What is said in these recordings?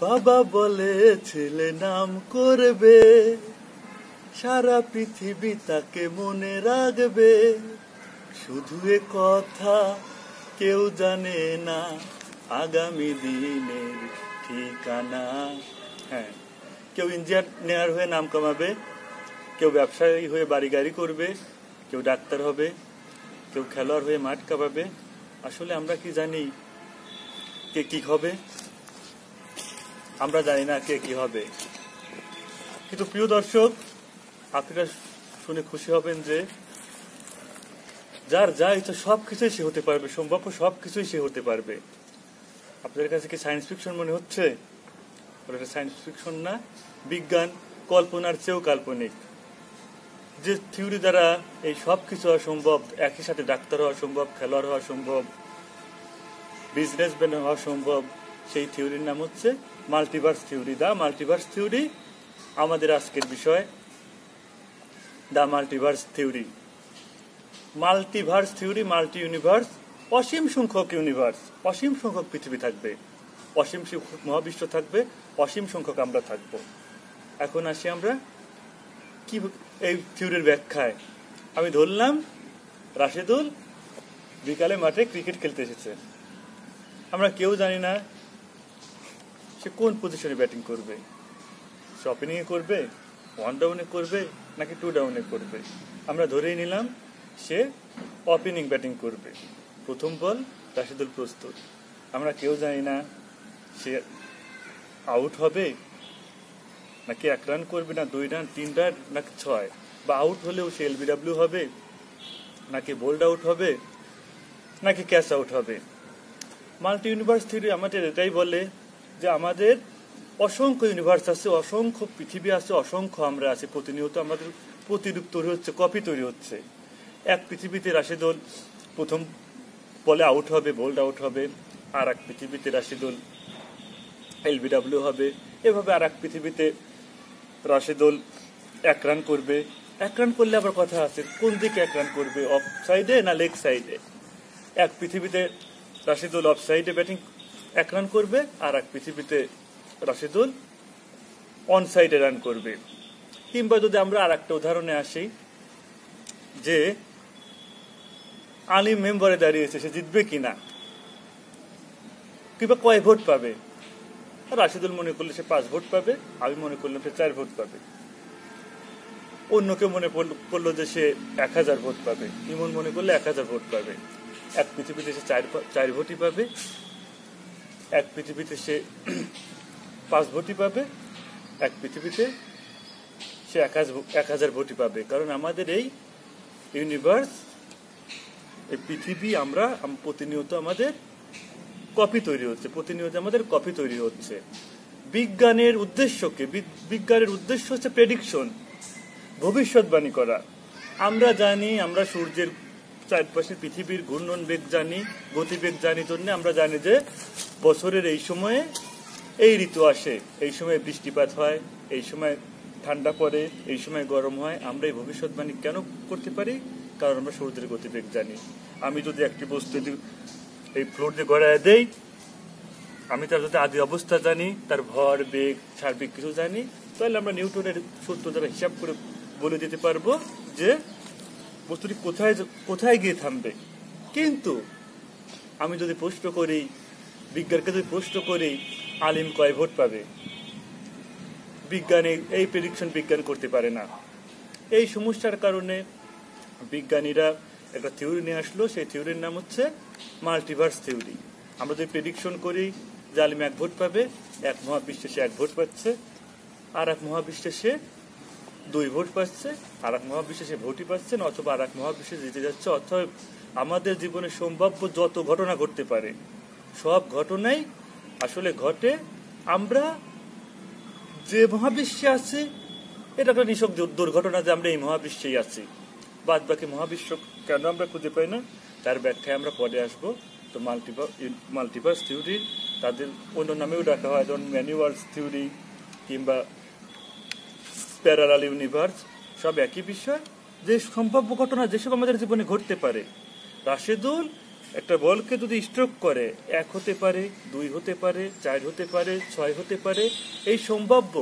বাবা বলে ছেলে নাম করবে, সারা পৃথিবী তাকে মনে রাখবে, শুধু এ কথা কেউ জানে না আগামী দিনের ঠিকানা। হ্যাঁ, কেউ ইঞ্জিনিয়ার হয়ে নাম কামাবে, কেউ ব্যবসায়ী হয়ে বাড়ি গাড়ি করবে, কেউ ডাক্তার হবে, কেউ খেলোয়াড় হয়ে মাঠ কাঁপাবে। আসলে আমরা কি জানি কে কি হবে? আমরা জানি না কে কি হবে। কিন্তু প্রিয় দর্শক, আপনারা শুনে খুশি হবেন যে যার যা ইচ্ছা সবকিছুই সে হতে পারবে, সম্ভব সবকিছুই সে হতে পারবে। আপনাদের কাছে কি সায়েন্স ফিকশন মনে হচ্ছে? ওটা সায়েন্স ফিকশন না, বিজ্ঞান কল্পনার চেয়েও কাল্পনিক। যে থিওরি দ্বারা এই সবকিছু হওয়া সম্ভব, একই সাথে ডাক্তার হওয়া সম্ভব, খেলোয়াড় হওয়া সম্ভব, বিজনেসম্যান হওয়া সম্ভব, সেই থিওরির নাম হচ্ছে multiverse theory. The multiverse theory আমাদের আজকের বিষয়, the multiverse theory. Multiverse theory, multi universe, অসীম সংখ্যক ইউনিভার্স, অসীম সংখ্যক পৃথিবী থাকবে, অসীম সংখ্যক মহাবিশ্ব থাকবে, অসীম সংখ্যক আমরা থাকবো। এখন আসি আমরা কি এই থিওরির ব্যাখ্যায়। আমি ধরলাম রাশেদুল বিকালে মাঠে ক্রিকেট খেলতে এসেছে। আমরা কেউ জানি না সে কোন পজিশনে ব্যাটিং করবে, সে ওপেনিং এ করবে, 1 ডাউনে করবে নাকি 2 ডাউনে করবে। আমরা ধরেই নিলাম সে ওপেনিং ব্যাটিং করবে। প্রথম বল রাশেদুল প্রস্তুত। আমরা কেউ জানি না সে আউট হবে নাকি 1 রান করবে, না 2 রান, 3 রান নাকি 6, বা আউট হলেও সে এলবিডব্লিউ হবে নাকি বোল্ড আউট হবে নাকি ক্যাচ আউট হবে। মাল্টি ইউনিভার্স থিওরি আমাদের এটাই বলে যে আমাদের অসংখ্য ইউনিভার্স আছে, অসংখ্য পৃথিবী আছে, অসংখ্য আমরা আছি। প্রতিনিয়ত আমাদের প্রতিরূপ তৈরি হচ্ছে, কপি তৈরি হচ্ছে। এক পৃথিবীতে রাশেদুল প্রথম বলে আউট হবে, বোল্ড আউট হবে, আর এক পৃথিবীতে রাশেদুল এলবিডব্লিউ হবে। এভাবে আর এক পৃথিবীতে রাশেদুল 1 রান করবে। 1 রান করলে আবার কথা আছে কোন দিকে 1 রান করবে, অফ সাইডে না লেগ সাইডে। এক পৃথিবীতে রাশেদুল অফ সাইডে ব্যাটিং 1 রান করবে, আর এক পৃথিবীতে রাশেদুল অন সাইডে রান করবে। কিংবা যদি আমরা আর একটা উদাহরণে আসি, যে আলিম মেম্বারে দাঁড়িয়েছে, সে জিতবে কিনা, কিংবা কয় ভোট পাবে। রাশেদুল মনে করলে সে 5 ভোট পাবে, আমি মনে করলাম সে 4 ভোট পাবে, অন্য কেউ মনে করলো যে সে 1000 ভোট পাবে, ইমন মনে করলে 1000 ভোট পাবে। এক পৃথিবীতে সে 4 ভোটই পাবে, এক পৃথিবীতে সে 5 ভোটই পাবে, এক পৃথিবীতে সে 1000 ভোটই পাবে। কারণ আমাদের এই ইউনিভার্স, এই পৃথিবী, আমরা প্রতিনিয়ত আমাদের কপি তৈরি হচ্ছে, প্রতিনিয়ত আমাদের কপি তৈরি হচ্ছে। বিজ্ঞানের উদ্দেশ্যকে, বিজ্ঞানের উদ্দেশ্য হচ্ছে প্রেডিকশন, ভবিষ্যৎবাণী করা। আমরা জানি, আমরা সূর্যের চারপাশে পৃথিবীর ঘূর্ণন বেগ জানি, গতিবেগ জানি, জন্য আমরা জানি যে বছরের এই সময়ে এই ঋতু আসে, এই সময় বৃষ্টিপাত হয়, এই সময় ঠান্ডা পড়ে, এই সময় গরম হয়। আমরা এই ভবিষ্যৎবাণী কেন করতে পারি? কারণ আমরা সূর্যের গতিবেগ জানি। আমি যদি একটি বস্তু এই ফ্লোর দিয়ে গড়ায় দেই, আমি তার যদি আদি অবস্থা জানি, তার ভর, বেগ, সার্বিক কিছু জানি, তাহলে আমরা নিউটনের সূত্র দ্বারা হিসাব করে বলে দিতে পারবো যে বস্তুটি কোথায় গিয়ে থামবে। কিন্তু আমি যদি প্রশ্ন করি, বিজ্ঞানকে যদি প্রশ্ন করি আলিম কয় ভোট পাবে, বিজ্ঞানী এই প্রেডিকশন বিজ্ঞান করতে পারে না। এই সমস্যার কারণে বিজ্ঞানীরা একটা থিওরি নিয়ে আসলো, সেই থিওরির নাম হচ্ছে মাল্টিভার্স থিওরি। আমরা যদি প্রেডিকশন করি যে আলিম 1 ভোট পাবে, এক মহাবিশ্বে সে 1 ভোট পাচ্ছে, আর এক মহাবিশ্বে সে 2 ভোট পাচ্ছে, আর এক মহাবিশ্বে সে ভোটই পাচ্ছে না, অথবা আর এক মহাবিশ্বে জিতে যাচ্ছে। অথবা আমাদের জীবনে সম্ভাব্য যত ঘটনা ঘটতে পারে, সব ঘটনাই আসলে ঘটে আমরা যে মহাবিশ্বে আছি। এটা একটা নিছক দুর্ঘটনা যে আমরা এই মহাবিশ্বেই আছি, বাদ বাকি মহাবিশ্ব কেন আমরা খুঁজে পাই না, তার ব্যাখ্যায় আমরা পরে আসবো। তো মাল্টিভার্স থিওরি, তাদের অন্য নামেও ডাকা হয়, যেমন ম্যানিভার্স থিওরি কিংবা প্যারালাল ইউনিভার্স, সব একই বিষয়। যে সম্ভাব্য ঘটনা যেসব আমাদের জীবনে ঘটতে পারে, রাশেদুল একটা বলকে যদি স্ট্রোক করে 1 হতে পারে, 2 হতে পারে, 4 হতে পারে, 6 হতে পারে, এই সম্ভাব্য।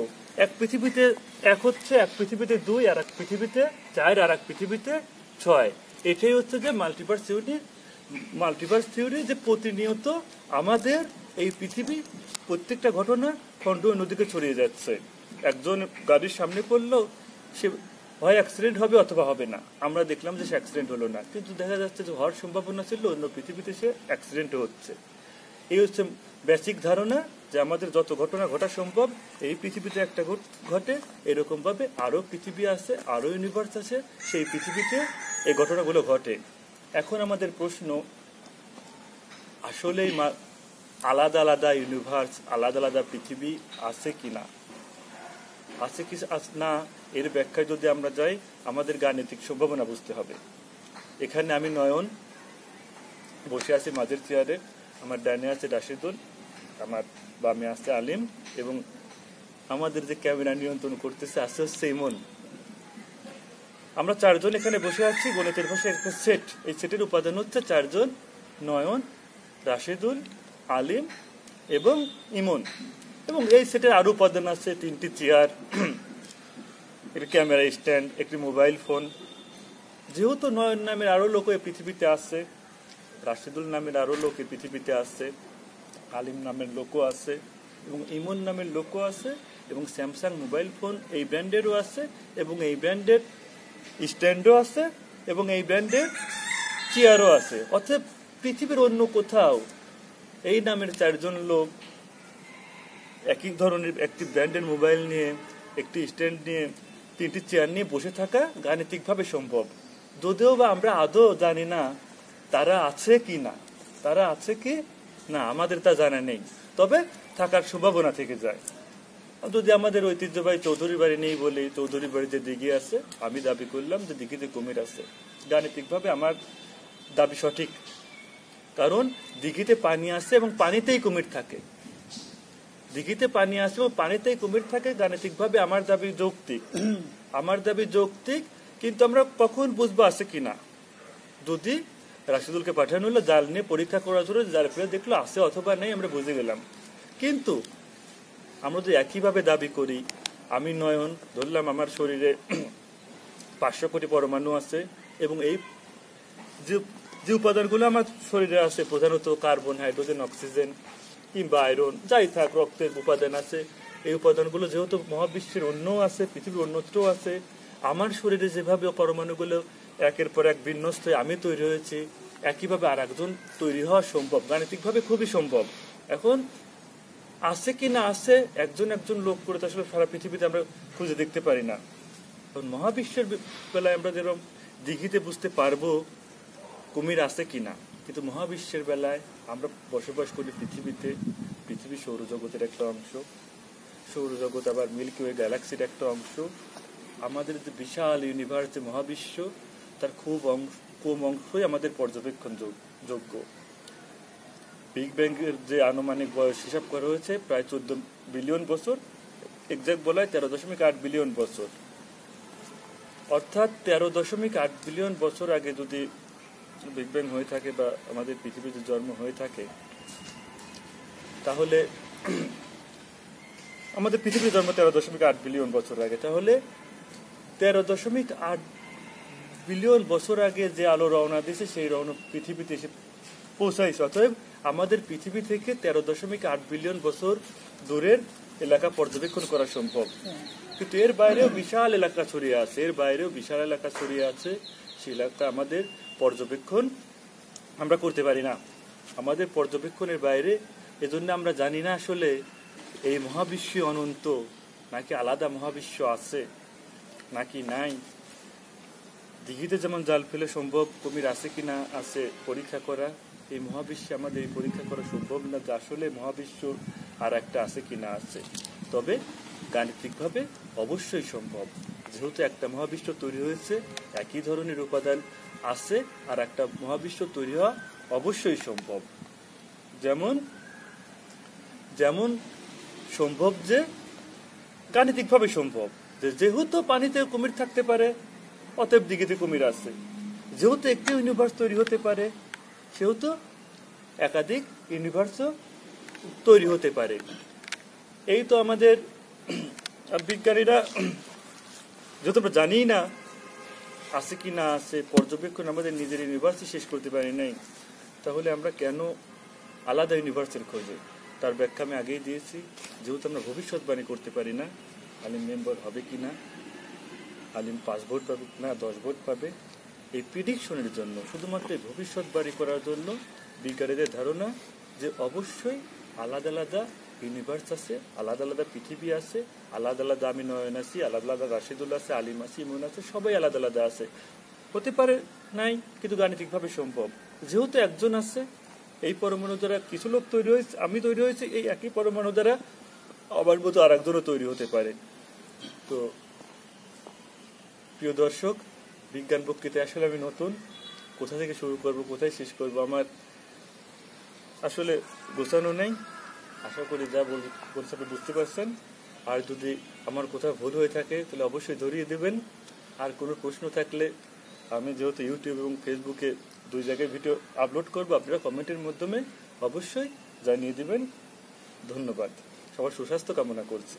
এক পৃথিবীতে 1 হচ্ছে, এক পৃথিবীতে 2, আর এক পৃথিবীতে 4, আর এক পৃথিবীতে 6। এটাই হচ্ছে যে মাল্টিভার্স থিওরি, যে প্রতিনিয়ত আমাদের এই পৃথিবী প্রত্যেকটা ঘটনা খন্ড নদীকে ছড়িয়ে যাচ্ছে। একজন গাড়ির সামনে পড়লো, সে হয় অ্যাক্সিডেন্ট হবে অথবা হবে না। আমরা দেখলাম যে সে অ্যাক্সিডেন্ট হলো না, কিন্তু দেখা যাচ্ছে যে হওয়ার সম্ভাবনা ছিল, অন্য পৃথিবীতে সে অ্যাক্সিডেন্ট হচ্ছে। এই হচ্ছে বেসিক ধারণা যে আমাদের যত ঘটনা ঘটা সম্ভব এই পৃথিবীতে একটা ঘটে, এরকম ভাবে আরো পৃথিবী আছে, আরো ইউনিভার্স আছে, সেই পৃথিবীতে এই ঘটনাগুলো ঘটে। এখন আমাদের প্রশ্ন, আসলেই আলাদা আলাদা ইউনিভার্স, আলাদা আলাদা পৃথিবী আছে কিনা, আছে কি না, এর ব্যাখ্যায় যদি আমরা যাই আমাদের গাণিতিক সম্ভাবনা বুঝতে হবে। এখানে আমি নয়ন বসে আছি মাঝের চেয়ারে, আমার ডানে আছে রাশিদুল, আমার বামে আছে আলিম, এবং আমাদের যে ক্যামেরা নিয়ন্ত্রণ করতেছে আছে হচ্ছে ইমন। আমরা 4 জন এখানে বসে আছি। গণিতের ভাষায় একটা সেট, এই সেটের উপাদান হচ্ছে 4 জন, নয়ন, রাশিদুল, আলিম এবং ইমন। এবং এই সেটের আরো উপাদান আছে, 3টি চেয়ার, একটি ক্যামেরা স্ট্যান্ড, একটি মোবাইল ফোন। যেহেতু নয়ন নামের আরো লোক এই পৃথিবীতে আছে, রাশিদুল নামের আরো লোক এই পৃথিবীতে আছে, আলিম নামের লোকও আছে, এবং ইমন নামের লোকও আছে, এবং স্যামসাং মোবাইল ফোন এই ব্র্যান্ডেরও আছে, এবং এই ব্র্যান্ডের স্ট্যান্ডও আছে, এবং এই ব্র্যান্ডের চেয়ারও আছে। অর্থাৎ পৃথিবীর অন্য কোথাও এই নামের 4 জন লোক একই ধরনের একটি ব্র্যান্ডের মোবাইল নিয়ে, একটি স্ট্যান্ড নিয়ে, 3টি চেয়ার নিয়ে বসে থাকা গাণিতিকভাবে সম্ভব। যদিও বা আমরা আদৌ জানি না তারা আছে কি না, তারা আছে কি না আমাদের তা জানা নেই, তবে থাকার সম্ভাবনা থেকে যায়। যদি আমাদের ঐতিহ্যবাহী চৌধুরী বাড়ি নেই বলে চৌধুরী বাড়ি যে দিঘি আছে, আমি দাবি করলাম যে দিঘিতে কুমির আছে। গাণিতিকভাবে আমার দাবি সঠিক, কারণ দিঘিতে পানি আছে এবং পানিতেই কুমির থাকে। দিঘিতে পানি আছে এবং পানিতেই কুমির থাকে, গাণিতিকভাবে আমার দাবি যৌক্তিক। আমার দাবি যৌক্তিক, কিন্তু আমরা কখন বুঝবো আছে কিনা? যদি রাশিদুলকে পাঠানো হলো জাল নিয়ে পরীক্ষা করার জন্য, জাল ফেলে দেখলো আছে অথবা নেই, আমরা বুঝে গেলাম। কিন্তু আমরা যদি একইভাবে দাবি করি, আমি নয়ন ধরলাম আমার শরীরে 500 কোটি পরমাণু আছে, এবং এই যে উপাদানগুলো আমার শরীরে আছে, প্রধানত কার্বন, হাইড্রোজেন, অক্সিজেন কিংবা আয়রন, যাই থাক, রক্তের উপাদান আছে, এই উপাদানগুলো যেহেতু মহাবিশ্বের অন্য আছে, পৃথিবীর অন্যত্র আছে, আমার শরীরে যেভাবে পরমাণুগুলো একের পর এক বিন্যস্ত হয়ে আমি তৈরি হয়েছি, একইভাবে আর একজন তৈরি হওয়া সম্ভব, গাণিতিকভাবে খুবই সম্ভব। এখন আছে কি না আছে, একজন লোক করে তো আসলে সারা পৃথিবীতে আমরা খুঁজে দেখতে পারি না। মহাবিশ্বের বেলায় আমরা যেরকম দিঘিতে বুঝতে পারবো কুমির আছে কিনা, কিন্তু মহাবিশ্বের বেলায় আমরা বসবাস করি পৃথিবীতে, পৃথিবী সৌরজগতের একটা অংশ, সৌরজগৎ আবার মিল্কি ওয়ে গ্যালাক্সির একটা অংশ। আমাদের যে বিশাল ইউনিভার্স, যে মহাবিশ্ব, তার খুব কম অংশই আমাদের পর্যবেক্ষণ যোগ্য। বিগ ব্যাং এর যে আনুমানিক বয়স হিসাব করা হয়েছে প্রায় 14 বিলিয়ন বছর, এক্সাক্ট বলা হয় 13.8 বিলিয়ন বছর। অর্থাৎ 13.8 বিলিয়ন বছর আগে যদি বিগ ব্যাং হয়ে থাকে বা আমাদের পৃথিবীতে জন্ম হয়ে থাকে, তাহলে আমাদের পৃথিবীর জন্ম 13.8 বিলিয়ন বছর আগে, তাহলে 13.8 বিলিয়ন বছর আগে যে আলো রওনা দিয়েছে সেই রওনা পৃথিবীতে এসে পৌঁছাইছে। অতএব আমাদের পৃথিবী থেকে 13.8 বিলিয়ন বছর দূরের এলাকা পর্যবেক্ষণ করা সম্ভব। কিন্তু এর বাইরেও বিশাল এলাকা ছড়িয়ে আছে, সেই এলাকা আমাদের পর্যবেক্ষণ আমরা করতে পারি না, আমাদের পর্যবেক্ষণের বাইরে। এজন্য আমরা জানি না আসলে এই মহাবিশ্ব অনন্ত, নাকি আলাদা মহাবিশ্ব আছে নাকি নাই। দিঘিতে যেমন জাল ফেলে সম্ভব কুমির আছে কিনা আছে পরীক্ষা করা, এই মহাবিশ্বে আমাদের এই পরীক্ষা করা সম্ভব না যে আসলে মহাবিশ্ব আর একটা আছে কিনা আছে। তবে গাণিতিকভাবে অবশ্যই সম্ভব, যেহেতু একটা মহাবিশ্ব তৈরি হয়েছে, একই ধরনের উপাদান আছে, আর একটা মহাবিশ্ব তৈরি হওয়া অবশ্যই সম্ভব। যেমন সম্ভব যে গাণিতিকভাবে সম্ভব যে যেহেতু পানিতে কুমির থাকতে পারে, অতএব দিঘিতে কুমির আছে। যেহেতু একটি ইউনিভার্স তৈরি হতে পারে, সেহেতু একাধিক ইউনিভার্সও তৈরি হতে পারে। এই তো আমাদের বিজ্ঞানীরা যত আমরা জানি না আছে কি না আছে, পর্যবেক্ষণ আমাদের নিজের ইউনিভার্সই শেষ করতে পারি নাই, তাহলে আমরা কেন আলাদা ইউনিভার্সের খোঁজে? তার ব্যাখ্যা আমি আগেই দিয়েছি। যেহেতু আমরা ভবিষ্যৎবাণী করতে পারি না আলিম মেম্বার হবে কি না, আলিম 5 ভোট পাবে না 10 ভোট পাবে, এই প্রিডিকশনের জন্য, শুধুমাত্র এই ভবিষ্যৎবাণী করার জন্য বিজ্ঞানীদের ধারণা যে অবশ্যই আলাদা আলাদা ইউনিভার্স আছে, আলাদা আলাদা পৃথিবী আছে, আলাদা আলাদা আমি নয়ন আছি, আলাদা আলাদা রাশিদুল আছে, আলিম আছে, ইমন আছে, সবাই আলাদা আলাদা আছে। হতে পারে নাই, কিন্তু গাণিতিকভাবে সম্ভব। যেহেতু একজন আছে, এই পরমাণু দ্বারা কিছু লোক তৈরি হয়েছে, আমি তৈরি হয়েছে, এই একই পরমাণু দ্বারা আমার মতো আর একজনও তৈরি হতে পারে। তো প্রিয় দর্শক, বিজ্ঞান বক্তৃতায় আসলে আমি নতুন, কোথা থেকে শুরু করব, কোথায় শেষ করব, আমার আসলে গোছানো নেই। আশা করি যা বলছি আপনি বুঝতে পারছেন। আর যদি আমার কোথাও ভুল হয়ে থাকে তাহলে অবশ্যই ধরিয়ে দেবেন। আর কোনো প্রশ্ন থাকলে, আমি যেহেতু ইউটিউব এবং ফেসবুকে 2 জায়গায় ভিডিও আপলোড করব, আপনারা কমেন্টের মাধ্যমে অবশ্যই জানিয়ে দেবেন। ধন্যবাদ। সবার সুস্বাস্থ্য কামনা করছি।